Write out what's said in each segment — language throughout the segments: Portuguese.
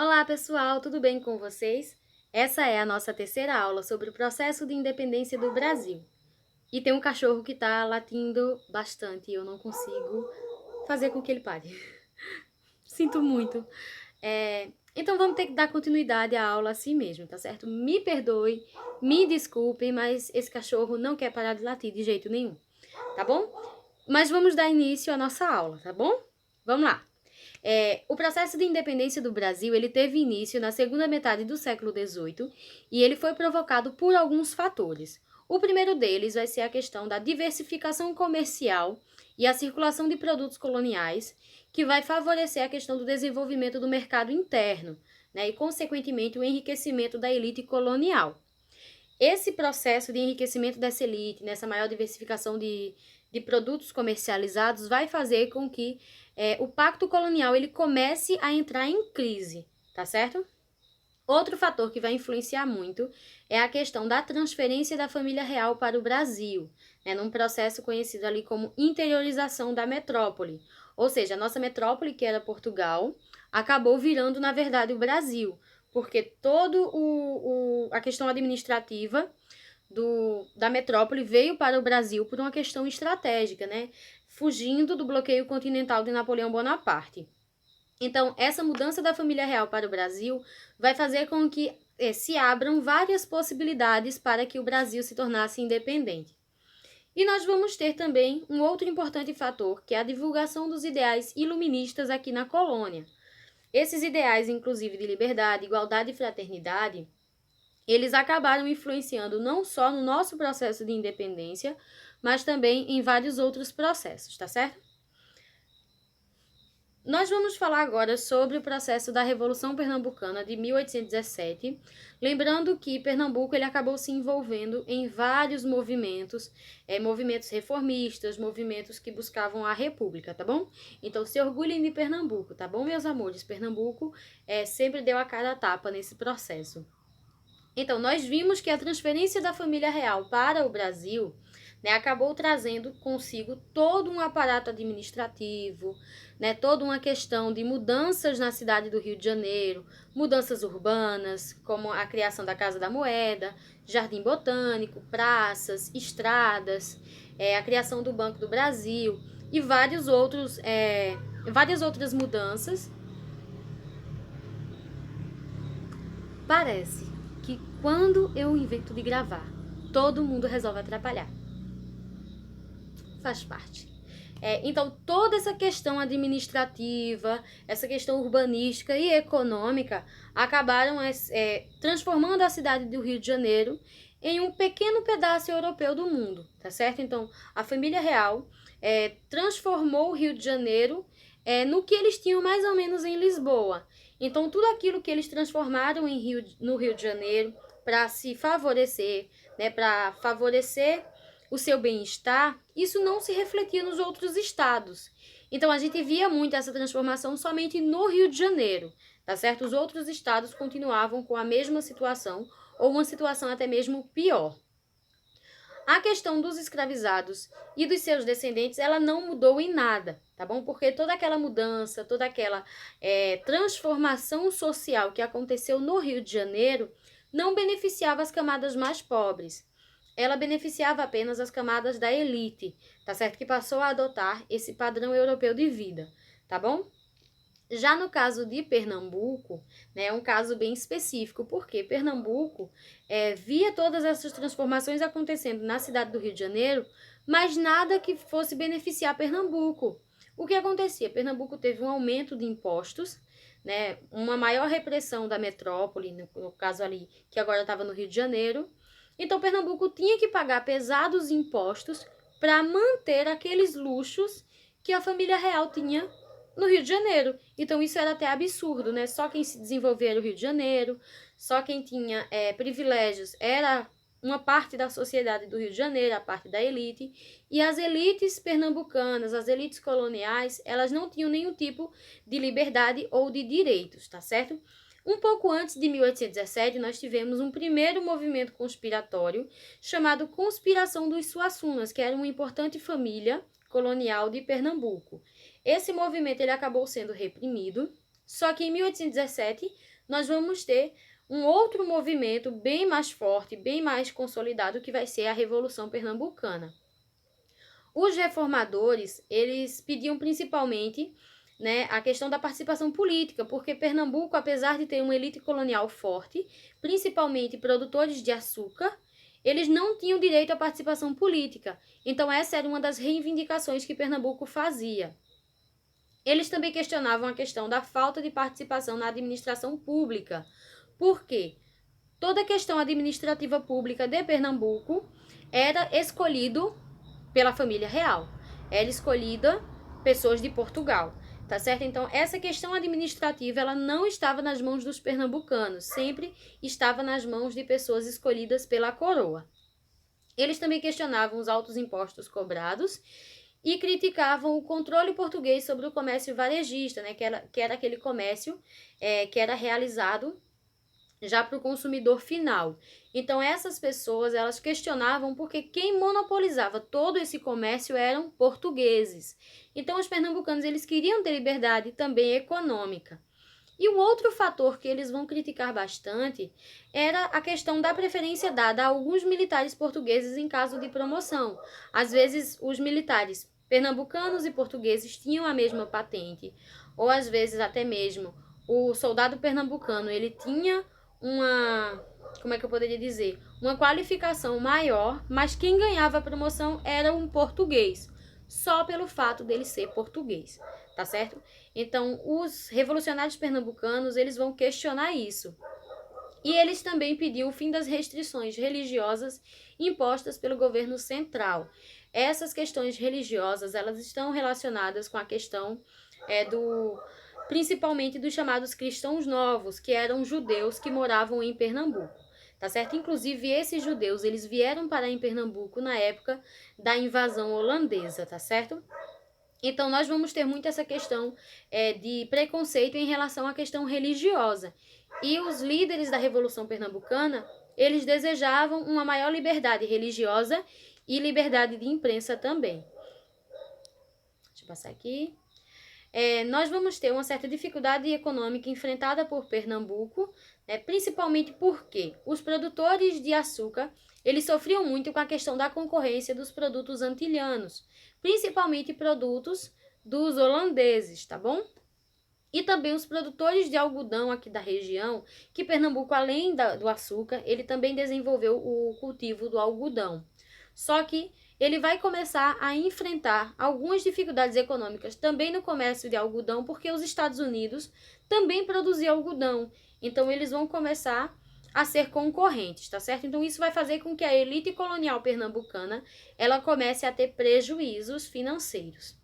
Olá pessoal, tudo bem com vocês? Essa é a nossa terceira aula sobre o processo de independência do Brasil. E tem um cachorro que tá latindo bastante e eu não consigo fazer com que ele pare. Sinto muito. Então vamos ter que dar continuidade à aula assim mesmo, tá certo? Me perdoe, me desculpem, mas esse cachorro não quer parar de latir de jeito nenhum, tá bom? Mas vamos dar início à nossa aula, tá bom? Vamos lá. O processo de independência do Brasil ele teve início na segunda metade do século XVIII e ele foi provocado por alguns fatores. O primeiro deles vai ser a questão da diversificação comercial e a circulação de produtos coloniais, que vai favorecer a questão do desenvolvimento do mercado interno, né, e, consequentemente, o enriquecimento da elite colonial. Esse processo de enriquecimento dessa elite, nessa maior diversificação de produtos comercializados, vai fazer com que o pacto colonial ele comece a entrar em crise, tá certo? Outro fator que vai influenciar muito é a questão da transferência da família real para o Brasil, né, num processo conhecido ali como interiorização da metrópole. Ou seja, a nossa metrópole, que era Portugal, acabou virando, na verdade, o Brasil, porque toda a questão administrativa da metrópole veio para o Brasil por uma questão estratégica, né, fugindo do bloqueio continental de Napoleão Bonaparte. Então, essa mudança da família real para o Brasil vai fazer com que se abram várias possibilidades para que o Brasil se tornasse independente. E nós vamos ter também um outro importante fator, que é a divulgação dos ideais iluministas aqui na colônia. Esses ideais, inclusive de liberdade, igualdade e fraternidade, eles acabaram influenciando não só no nosso processo de independência, mas também em vários outros processos, tá certo? Nós vamos falar agora sobre o processo da Revolução Pernambucana de 1817, lembrando que Pernambuco ele acabou se envolvendo em vários movimentos, movimentos reformistas, movimentos que buscavam a república, tá bom? Então se orgulhem de Pernambuco, tá bom, meus amores? Pernambuco sempre deu a cara a tapa nesse processo. Então, nós vimos que a transferência da família real para o Brasil, né, acabou trazendo consigo todo um aparato administrativo, né, toda uma questão de mudanças na cidade do Rio de Janeiro, mudanças urbanas, como a criação da Casa da Moeda, Jardim Botânico, praças, estradas, a criação do Banco do Brasil e várias outras mudanças. Parece que quando eu invento de gravar, todo mundo resolve atrapalhar. Faz parte. Então, toda essa questão administrativa, essa questão urbanística e econômica acabaram transformando a cidade do Rio de Janeiro em um pequeno pedaço europeu do mundo, tá certo? Então, a família real transformou o Rio de Janeiro no que eles tinham mais ou menos em Lisboa. Então, tudo aquilo que eles transformaram no Rio de Janeiro para se favorecer, né, para favorecer o seu bem-estar, isso não se refletia nos outros estados. Então, a gente via muito essa transformação somente no Rio de Janeiro, tá certo? Os outros estados continuavam com a mesma situação, ou uma situação até mesmo pior. A questão dos escravizados e dos seus descendentes, ela não mudou em nada, tá bom? Porque toda aquela mudança, toda aquela transformação social que aconteceu no Rio de Janeiro não beneficiava as camadas mais pobres. Ela beneficiava apenas as camadas da elite, tá certo? Que passou a adotar esse padrão europeu de vida, tá bom? Já no caso de Pernambuco, né, é um caso bem específico, porque Pernambuco via todas essas transformações acontecendo na cidade do Rio de Janeiro, mas nada que fosse beneficiar Pernambuco. O que acontecia? Pernambuco teve um aumento de impostos, né, uma maior repressão da metrópole, no caso ali, que agora estava no Rio de Janeiro. Então, Pernambuco tinha que pagar pesados impostos para manter aqueles luxos que a família real tinha no Rio de Janeiro. Então, isso era até absurdo, né? Só quem se desenvolvia era o Rio de Janeiro, só quem tinha privilégios era uma parte da sociedade do Rio de Janeiro, a parte da elite, e as elites pernambucanas, as elites coloniais, elas não tinham nenhum tipo de liberdade ou de direitos, tá certo? Um pouco antes de 1817, nós tivemos um primeiro movimento conspiratório chamado Conspiração dos Suassunas, que era uma importante família colonial de Pernambuco. Esse movimento ele acabou sendo reprimido, Só que em 1817 nós vamos ter um outro movimento bem mais forte, bem mais consolidado, que vai ser a Revolução Pernambucana. Os reformadores, eles pediam principalmente, né, a questão da participação política, porque Pernambuco, apesar de ter uma elite colonial forte, principalmente produtores de açúcar, eles não tinham direito à participação política. Então essa era uma das reivindicações que Pernambuco fazia. Eles também questionavam a questão da falta de participação na administração pública. Por quê? Toda a questão administrativa pública de Pernambuco era escolhido pela família real. Era escolhida pessoas de Portugal, tá certo? Então, essa questão administrativa, ela não estava nas mãos dos pernambucanos, sempre estava nas mãos de pessoas escolhidas pela coroa. Eles também questionavam os altos impostos cobrados e criticavam o controle português sobre o comércio varejista, né, que era aquele comércio que era realizado já para o consumidor final. Então, essas pessoas, elas questionavam porque quem monopolizava todo esse comércio eram portugueses. Então, os pernambucanos, eles queriam ter liberdade também econômica. E um outro fator que eles vão criticar bastante era a questão da preferência dada a alguns militares portugueses em caso de promoção. Às vezes, os militares pernambucanos e portugueses tinham a mesma patente, ou às vezes até mesmo o soldado pernambucano, ele tinha como é que eu poderia dizer? Uma qualificação maior, mas quem ganhava a promoção era um português, só pelo fato dele ser português, tá certo? Então, os revolucionários pernambucanos, eles vão questionar isso. E eles também pediam o fim das restrições religiosas impostas pelo governo central. Essas questões religiosas, elas estão relacionadas com a questão principalmente dos chamados cristãos novos, que eram judeus que moravam em Pernambuco, tá certo? Inclusive, esses judeus, eles vieram parar em Pernambuco na época da invasão holandesa, tá certo? Então, nós vamos ter muito essa questão de preconceito em relação à questão religiosa. E os líderes da Revolução Pernambucana, eles desejavam uma maior liberdade religiosa e liberdade de imprensa também. Deixa eu passar aqui. Nós vamos ter uma certa dificuldade econômica enfrentada por Pernambuco, principalmente porque os produtores de açúcar, eles sofriam muito com a questão da concorrência dos produtos antilhanos, principalmente produtos dos holandeses, tá bom? E também os produtores de algodão aqui da região, que Pernambuco, além do açúcar, ele também desenvolveu o cultivo do algodão. Só que ele vai começar a enfrentar algumas dificuldades econômicas também no comércio de algodão, porque os Estados Unidos também produziam algodão. Então, eles vão começar a ser concorrentes, tá certo? Então, isso vai fazer com que a elite colonial pernambucana, ela comece a ter prejuízos financeiros.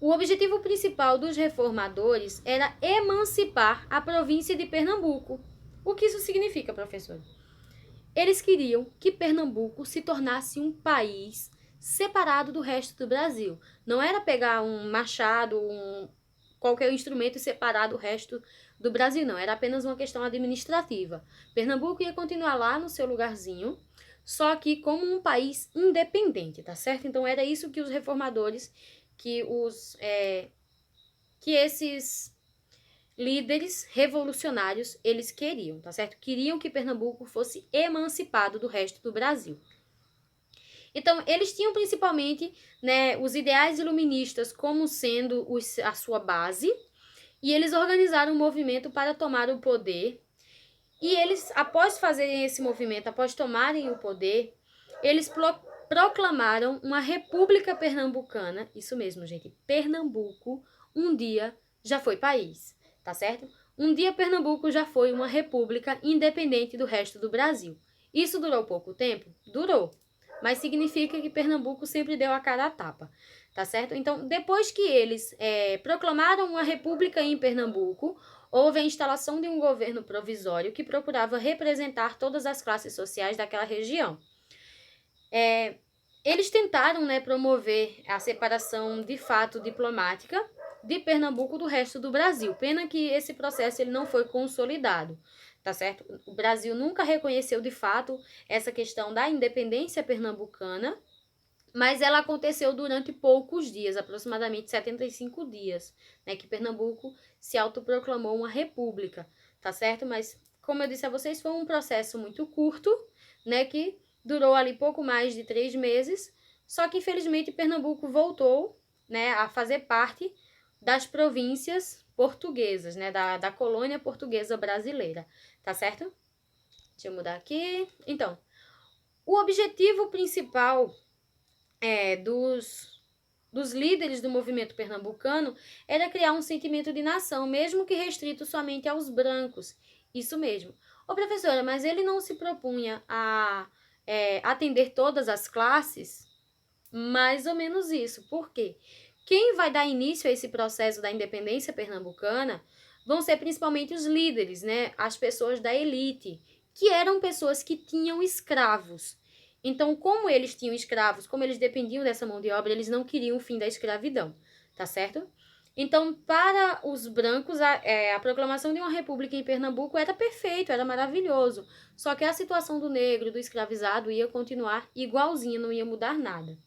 O objetivo principal dos reformadores era emancipar a província de Pernambuco. O que isso significa, professor? Eles queriam que Pernambuco se tornasse um país separado do resto do Brasil. Não era pegar um machado, qualquer instrumento e separar do resto do Brasil, não. Era apenas uma questão administrativa. Pernambuco ia continuar lá no seu lugarzinho, só que como um país independente, tá certo? Então era isso que os reformadores, que esses líderes revolucionários, eles queriam, tá certo? Queriam que Pernambuco fosse emancipado do resto do Brasil. Então, eles tinham principalmente, né, os ideais iluministas como sendo a sua base, e eles organizaram um movimento para tomar o poder. E eles, após fazerem esse movimento, após tomarem o poder, eles proclamaram uma república pernambucana. Isso mesmo, gente. Pernambuco um dia já foi país, tá certo? Um dia Pernambuco já foi uma república independente do resto do Brasil. Isso durou pouco tempo? Durou. Mas significa que Pernambuco sempre deu a cara a tapa, tá certo? Então, depois que eles proclamaram uma república em Pernambuco, houve a instalação de um governo provisório que procurava representar todas as classes sociais daquela região. Eles tentaram, né, promover a separação de fato diplomática de Pernambuco do resto do Brasil. Pena que esse processo ele não foi consolidado, tá certo? O Brasil nunca reconheceu de fato essa questão da independência pernambucana, mas ela aconteceu durante poucos dias, aproximadamente 75 dias, né, que Pernambuco se autoproclamou uma república, tá certo? Mas, como eu disse a vocês, foi um processo muito curto, né, que durou ali pouco mais de 3 meses, só que, infelizmente, Pernambuco voltou, né, a fazer parte das províncias portuguesas, né, da colônia portuguesa brasileira, tá certo? Deixa eu mudar aqui. Então, o objetivo principal dos líderes do movimento pernambucano era criar um sentimento de nação, mesmo que restrito somente aos brancos. Isso mesmo. Ô, professora, mas ele não se propunha a atender todas as classes? Mais ou menos isso. Por quê? Quem vai dar início a esse processo da independência pernambucana vão ser principalmente os líderes, né? As pessoas da elite, que eram pessoas que tinham escravos. Então, como eles tinham escravos, como eles dependiam dessa mão de obra, eles não queriam o fim da escravidão, tá certo? Então, para os brancos, a proclamação de uma república em Pernambuco era perfeito, era maravilhoso. Só que a situação do negro, do escravizado, ia continuar igualzinha, não ia mudar nada.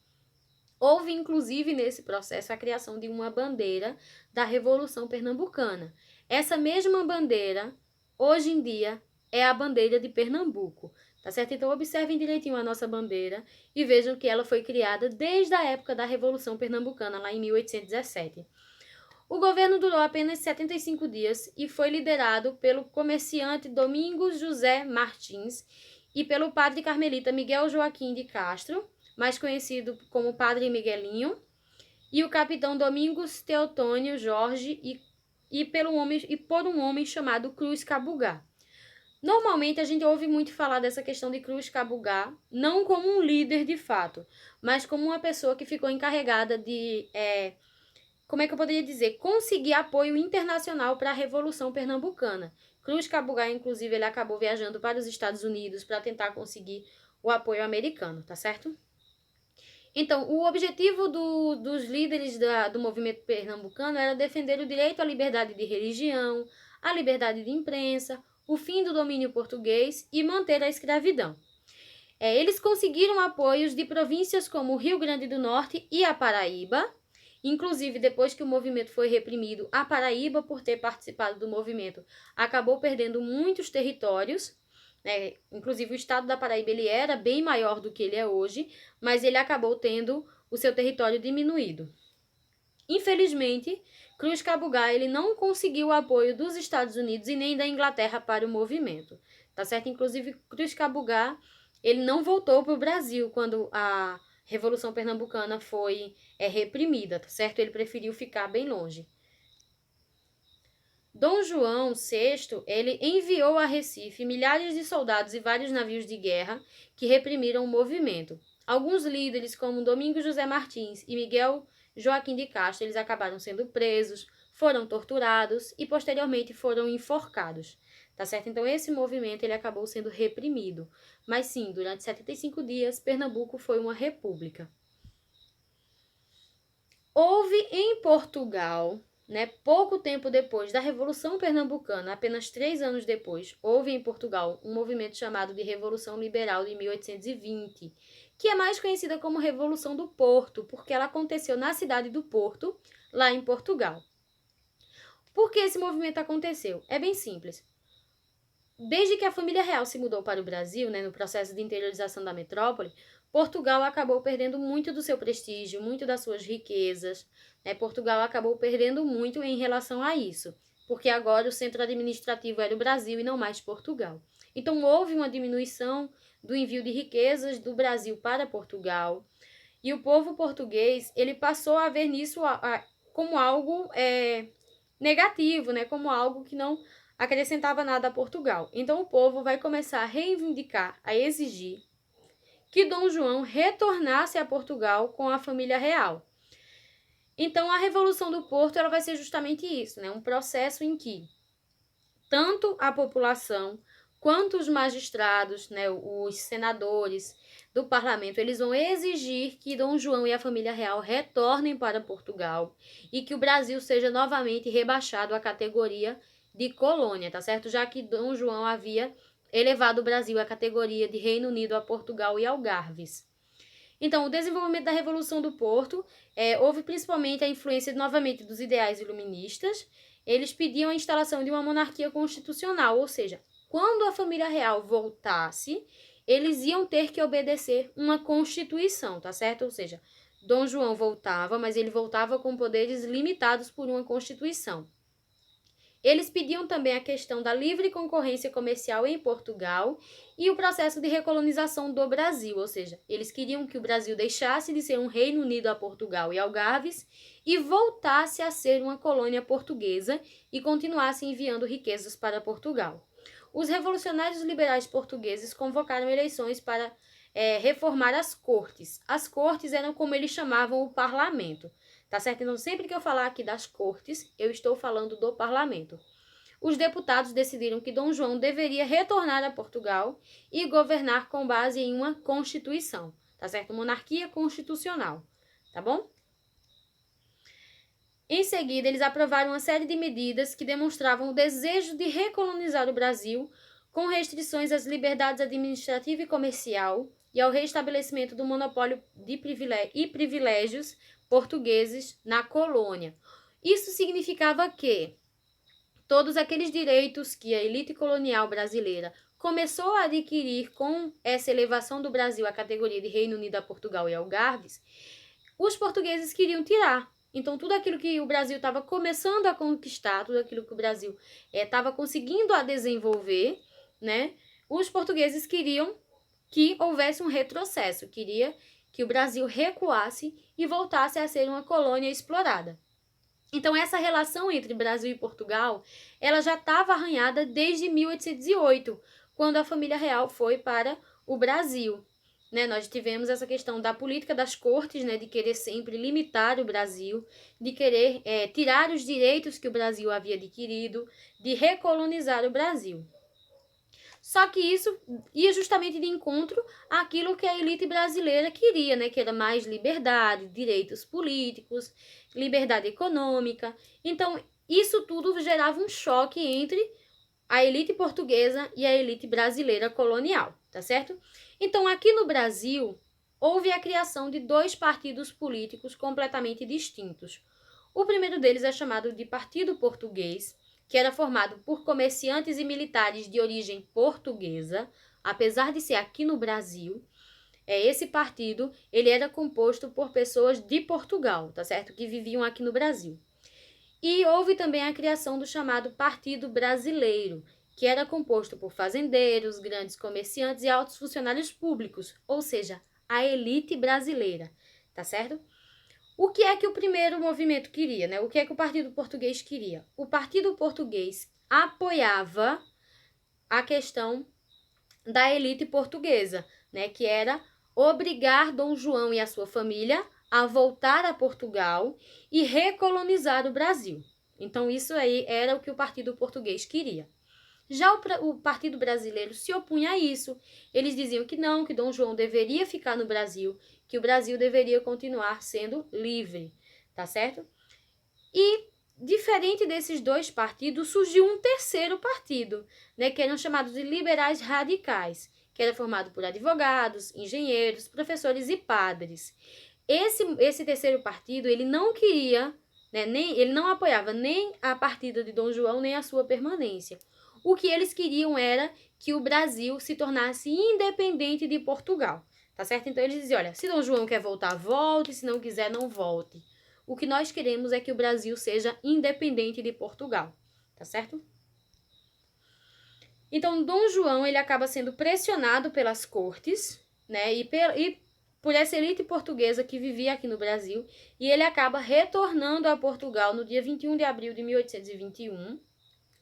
Houve, inclusive, nesse processo, a criação de uma bandeira da Revolução Pernambucana. Essa mesma bandeira, hoje em dia, é a bandeira de Pernambuco, tá certo? Então, observem direitinho a nossa bandeira e vejam que ela foi criada desde a época da Revolução Pernambucana, lá em 1817. O governo durou apenas 75 dias e foi liderado pelo comerciante Domingos José Martins e pelo padre carmelita Miguel Joaquim de Castro, mais conhecido como Padre Miguelinho, e o capitão Domingos Teotônio Jorge e por um homem chamado Cruz Cabugá. Normalmente a gente ouve muito falar dessa questão de Cruz Cabugá, não como um líder de fato, mas como uma pessoa que ficou encarregada de, como é que eu poderia dizer, conseguir apoio internacional para a Revolução Pernambucana. Cruz Cabugá, inclusive, ele acabou viajando para os Estados Unidos para tentar conseguir o apoio americano, tá certo? Então, o objetivo dos líderes do movimento pernambucano era defender o direito à liberdade de religião, à liberdade de imprensa, o fim do domínio português e manter a escravidão. Eles conseguiram apoios de províncias como o Rio Grande do Norte e a Paraíba. Inclusive, depois que o movimento foi reprimido, a Paraíba, por ter participado do movimento, acabou perdendo muitos territórios. Inclusive, o estado da Paraíba ele era bem maior do que ele é hoje, mas ele acabou tendo o seu território diminuído. Infelizmente, Cruz Cabugá ele não conseguiu o apoio dos Estados Unidos e nem da Inglaterra para o movimento, tá certo? Inclusive, Cruz Cabugá ele não voltou para o Brasil quando a Revolução Pernambucana foi reprimida, tá certo? Ele preferiu ficar bem longe. Dom João VI, ele enviou a Recife milhares de soldados e vários navios de guerra que reprimiram o movimento. Alguns líderes, como Domingos José Martins e Miguel Joaquim de Castro, eles acabaram sendo presos, foram torturados e posteriormente foram enforcados. Tá certo? Então esse movimento ele acabou sendo reprimido. Mas sim, durante 75 dias, Pernambuco foi uma república. Houve em Portugal, pouco tempo depois da Revolução Pernambucana, apenas 3 anos depois, houve em Portugal um movimento chamado de Revolução Liberal de 1820, que é mais conhecida como Revolução do Porto, porque ela aconteceu na cidade do Porto, lá em Portugal. Por que esse movimento aconteceu? É bem simples. Desde que a família real se mudou para o Brasil, no processo de interiorização da metrópole, Portugal acabou perdendo muito do seu prestígio, muito das suas riquezas. Portugal acabou perdendo muito em relação a isso, porque agora o centro administrativo era o Brasil e não mais Portugal. Então houve uma diminuição do envio de riquezas do Brasil para Portugal, e o povo português ele passou a ver nisso como algo negativo, como algo que não acrescentava nada a Portugal. Então o povo vai começar a reivindicar, a exigir que Dom João retornasse a Portugal com a família real. Então a Revolução do Porto ela vai ser justamente isso, um processo em que tanto a população quanto os magistrados, os senadores do parlamento, eles vão exigir que Dom João e a família real retornem para Portugal e que o Brasil seja novamente rebaixado à categoria de colônia, tá certo? Já que Dom João havia elevado o Brasil à categoria de Reino Unido, a Portugal e Algarves. Então, o desenvolvimento da Revolução do Porto, houve principalmente a influência novamente dos ideais iluministas. Eles pediam a instalação de uma monarquia constitucional, ou seja, quando a família real voltasse, eles iam ter que obedecer uma constituição, tá certo? Ou seja, Dom João voltava, mas ele voltava com poderes limitados por uma constituição. Eles pediam também a questão da livre concorrência comercial em Portugal e o processo de recolonização do Brasil, ou seja, eles queriam que o Brasil deixasse de ser um Reino Unido a Portugal e Algarves e voltasse a ser uma colônia portuguesa e continuasse enviando riquezas para Portugal. Os revolucionários liberais portugueses convocaram eleições para reformar as cortes. As cortes eram como eles chamavam o parlamento. Tá certo? Então, sempre que eu falar aqui das cortes, eu estou falando do parlamento. Os deputados decidiram que Dom João deveria retornar a Portugal e governar com base em uma constituição, tá certo? Monarquia constitucional, tá bom? Em seguida, eles aprovaram uma série de medidas que demonstravam o desejo de recolonizar o Brasil, com restrições às liberdades administrativa e comercial e ao restabelecimento do monopólio de privilégios portugueses na colônia. Isso significava que todos aqueles direitos que a elite colonial brasileira começou a adquirir com essa elevação do Brasil à categoria de Reino Unido a Portugal e Algarves, os portugueses queriam tirar. Então, tudo aquilo que o Brasil estava começando a conquistar, tudo aquilo que o Brasil estava conseguindo a desenvolver, né, os portugueses queriam que houvesse um retrocesso, queria que o Brasil recuasse e voltasse a ser uma colônia explorada. Então, essa relação entre Brasil e Portugal, ela já estava arranhada desde 1808, quando a família real foi para o Brasil. Né? Nós tivemos essa questão da política das cortes, né, de querer sempre limitar o Brasil, de querer tirar os direitos que o Brasil havia adquirido, de recolonizar o Brasil. Só que isso ia justamente de encontro àquilo que a elite brasileira queria, né? Que era mais liberdade, direitos políticos, liberdade econômica. Então, isso tudo gerava um choque entre a elite portuguesa e a elite brasileira colonial, tá certo? Então, aqui no Brasil, houve a criação de dois partidos políticos completamente distintos. O primeiro deles é chamado de Partido Português, que era formado por comerciantes e militares de origem portuguesa, apesar de ser aqui no Brasil. Esse partido, ele era composto por pessoas de Portugal, tá certo? Que viviam aqui no Brasil. E houve também a criação do chamado Partido Brasileiro, que era composto por fazendeiros, grandes comerciantes e altos funcionários públicos, ou seja, a elite brasileira, tá certo? O que é que o primeiro movimento queria, né? O que é que o Partido Português queria? O Partido Português apoiava a questão da elite portuguesa, né? Que era obrigar Dom João e a sua família a voltar a Portugal e recolonizar o Brasil. Então, isso aí era o que o Partido Português queria. Já o Partido Brasileiro se opunha a isso. Eles diziam que não, que Dom João deveria ficar no Brasil, que o Brasil deveria continuar sendo livre, tá certo? E, diferente desses dois partidos, surgiu um terceiro partido, né, que eram chamados de liberais radicais, que era formado por advogados, engenheiros, professores e padres. Esse terceiro partido, ele não queria, né, ele não apoiava nem a partida de Dom João, nem a sua permanência. O que eles queriam era que o Brasil se tornasse independente de Portugal, tá certo? Então eles diziam, olha, se Dom João quer voltar, volte, se não quiser, não volte. O que nós queremos é que o Brasil seja independente de Portugal, tá certo? Então, Dom João, ele acaba sendo pressionado pelas cortes, né, e por essa elite portuguesa que vivia aqui no Brasil, e ele acaba retornando a Portugal no dia 21 de abril de 1821,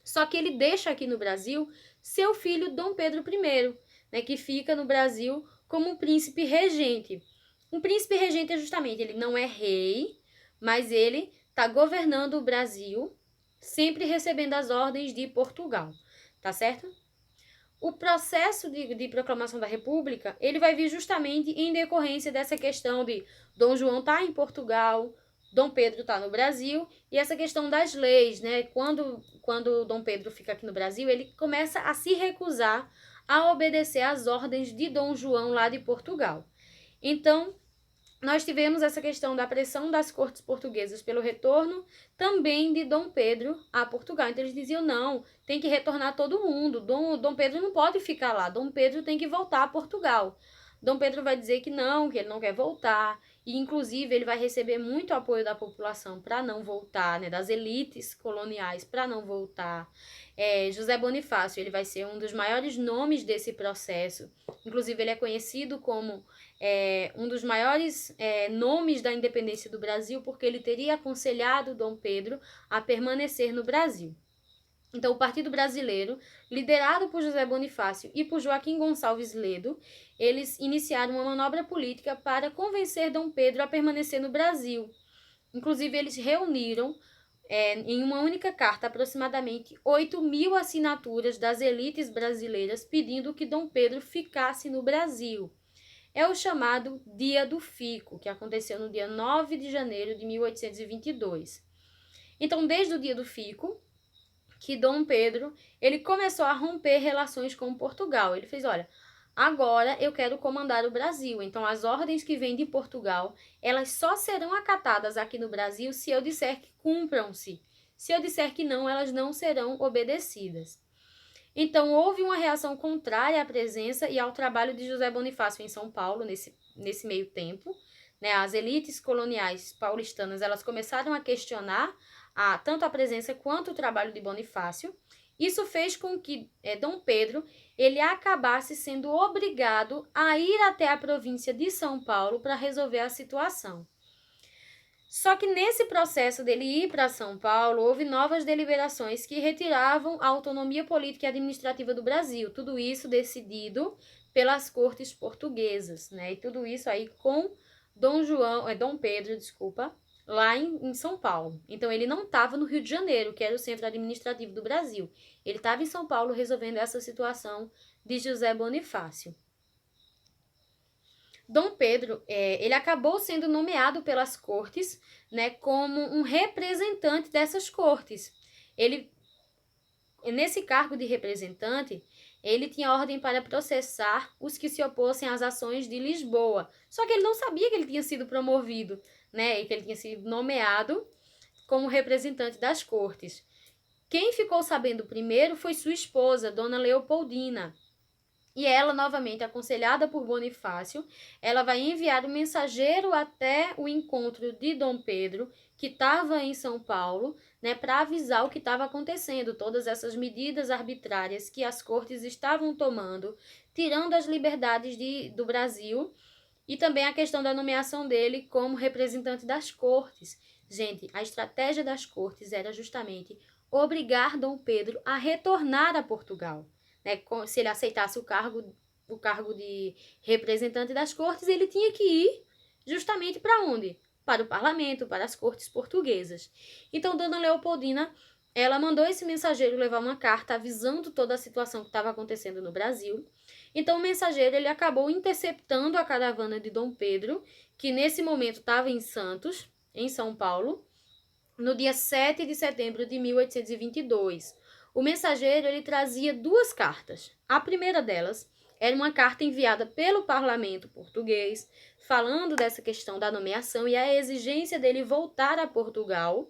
só que ele deixa aqui no Brasil seu filho Dom Pedro I, né, que fica no Brasil como um príncipe regente. Um príncipe regente é justamente, ele não é rei, mas ele está governando o Brasil, sempre recebendo as ordens de Portugal, tá certo? O processo de proclamação da República, ele vai vir justamente em decorrência dessa questão de Dom João estar em Portugal, Dom Pedro está no Brasil, e essa questão das leis, né? Quando Dom Pedro fica aqui no Brasil, ele começa a se recusar a obedecer às ordens de Dom João lá de Portugal. Então, nós tivemos essa questão da pressão das cortes portuguesas pelo retorno também de Dom Pedro a Portugal. Então eles diziam, não, tem que retornar todo mundo, Dom Pedro não pode ficar lá, Dom Pedro tem que voltar a Portugal. Dom Pedro vai dizer que ele não quer voltar, e inclusive ele vai receber muito apoio da população para não voltar, né, das elites coloniais para não voltar. José Bonifácio, ele vai ser um dos maiores nomes desse processo, inclusive ele é conhecido como um dos maiores nomes da independência do Brasil, porque ele teria aconselhado Dom Pedro a permanecer no Brasil. Então, o Partido Brasileiro, liderado por José Bonifácio e por Joaquim Gonçalves Ledo, eles iniciaram uma manobra política para convencer Dom Pedro a permanecer no Brasil. Inclusive, eles reuniram em uma única carta aproximadamente 8.000 assinaturas das elites brasileiras pedindo que Dom Pedro ficasse no Brasil. É o chamado Dia do Fico, que aconteceu no dia 9 de janeiro de 1822. Então, desde o Dia do Fico, que Dom Pedro, ele começou a romper relações com Portugal. Ele fez, olha, agora eu quero comandar o Brasil. Então, as ordens que vêm de Portugal, elas só serão acatadas aqui no Brasil se eu disser que cumpram-se. Se eu disser que não, elas não serão obedecidas. Então, houve uma reação contrária à presença e ao trabalho de José Bonifácio em São Paulo, nesse meio tempo. Né? As elites coloniais paulistanas, elas começaram a questionar tanto a presença quanto o trabalho de Bonifácio. Isso fez com que Dom Pedro ele acabasse sendo obrigado a ir até a província de São Paulo para resolver a situação. Só que nesse processo dele ir para São Paulo, houve novas deliberações que retiravam a autonomia política e administrativa do Brasil. Tudo isso decidido pelas cortes portuguesas, né? E tudo isso aí com Dom Pedro, lá em São Paulo. Então, ele não estava no Rio de Janeiro, que era o centro administrativo do Brasil. Ele estava em São Paulo resolvendo essa situação de José Bonifácio. Dom Pedro, ele acabou sendo nomeado pelas cortes, né, como um representante dessas cortes. Ele, nesse cargo de representante, ele tinha ordem para processar os que se opossem às ações de Lisboa. Só que ele não sabia que ele tinha sido promovido, né, e que ele tinha sido nomeado como representante das cortes. Quem ficou sabendo primeiro foi sua esposa, Dona Leopoldina. E ela, novamente aconselhada por Bonifácio, ela vai enviar um mensageiro até o encontro de Dom Pedro, que estava em São Paulo, né, para avisar o que estava acontecendo, todas essas medidas arbitrárias que as cortes estavam tomando, tirando as liberdades do Brasil, e também a questão da nomeação dele como representante das cortes. Gente, a estratégia das cortes era justamente obrigar Dom Pedro a retornar a Portugal. Né? Se ele aceitasse o cargo de representante das cortes, ele tinha que ir justamente para onde? Para o parlamento, para as cortes portuguesas. Então, Dona Leopoldina, ela mandou esse mensageiro levar uma carta avisando toda a situação que estava acontecendo no Brasil. Então, o mensageiro ele acabou interceptando a caravana de Dom Pedro, que nesse momento estava em Santos, em São Paulo, no dia 7 de setembro de 1822. O mensageiro ele trazia duas cartas. A primeira delas era uma carta enviada pelo parlamento português, falando dessa questão da nomeação e a exigência dele voltar a Portugal.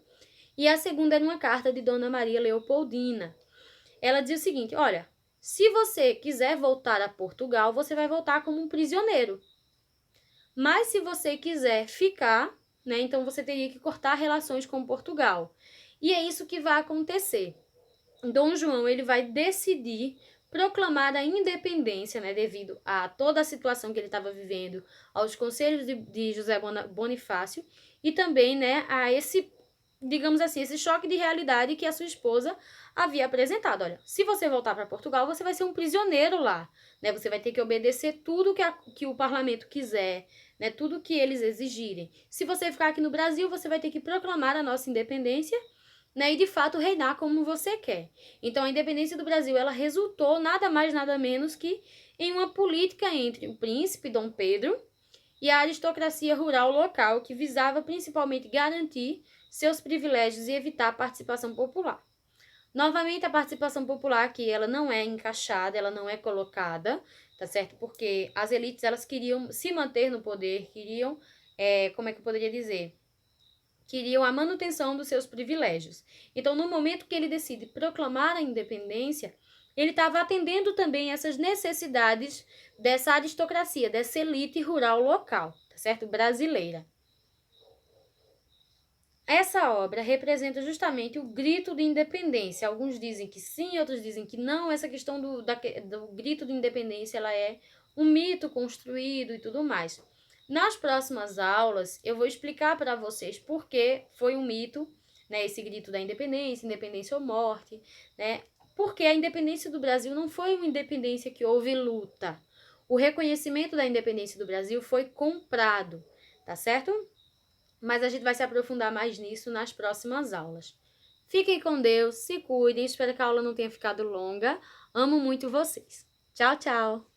E a segunda era uma carta de Dona Maria Leopoldina. Ela dizia o seguinte, olha, se você quiser voltar a Portugal, você vai voltar como um prisioneiro. Mas se você quiser ficar, né, então você teria que cortar relações com Portugal. E é isso que vai acontecer. Dom João ele vai decidir proclamar a independência, né, devido a toda a situação que ele estava vivendo, aos conselhos de José Bonifácio e também, né, a esse, digamos assim, esse choque de realidade que a sua esposa havia apresentado. Olha, se você voltar para Portugal, você vai ser um prisioneiro lá, né? Você vai ter que obedecer tudo que o parlamento quiser, né? Tudo que eles exigirem. Se você ficar aqui no Brasil, você vai ter que proclamar a nossa independência, né, e de fato reinar como você quer. Então a independência do Brasil ela resultou nada mais nada menos que em uma política entre o príncipe Dom Pedro e a aristocracia rural local que visava principalmente garantir seus privilégios e evitar a participação popular. Novamente a participação popular aqui ela não é encaixada, ela não é colocada, tá certo? Porque as elites elas queriam se manter no poder, queriam como é que eu poderia dizer? Queriam a manutenção dos seus privilégios. Então, no momento que ele decide proclamar a independência, ele estava atendendo também essas necessidades dessa aristocracia, dessa elite rural local, tá certo? Brasileira. Essa obra representa justamente o grito de independência. Alguns dizem que sim, outros dizem que não. Essa questão do grito de independência, ela é um mito construído e tudo mais. Nas próximas aulas, eu vou explicar para vocês por que foi um mito, né, esse grito da independência, independência ou morte, né? Porque a independência do Brasil não foi uma independência que houve luta. O reconhecimento da independência do Brasil foi comprado, tá certo? Mas a gente vai se aprofundar mais nisso nas próximas aulas. Fiquem com Deus, se cuidem, espero que a aula não tenha ficado longa. Amo muito vocês. Tchau, tchau!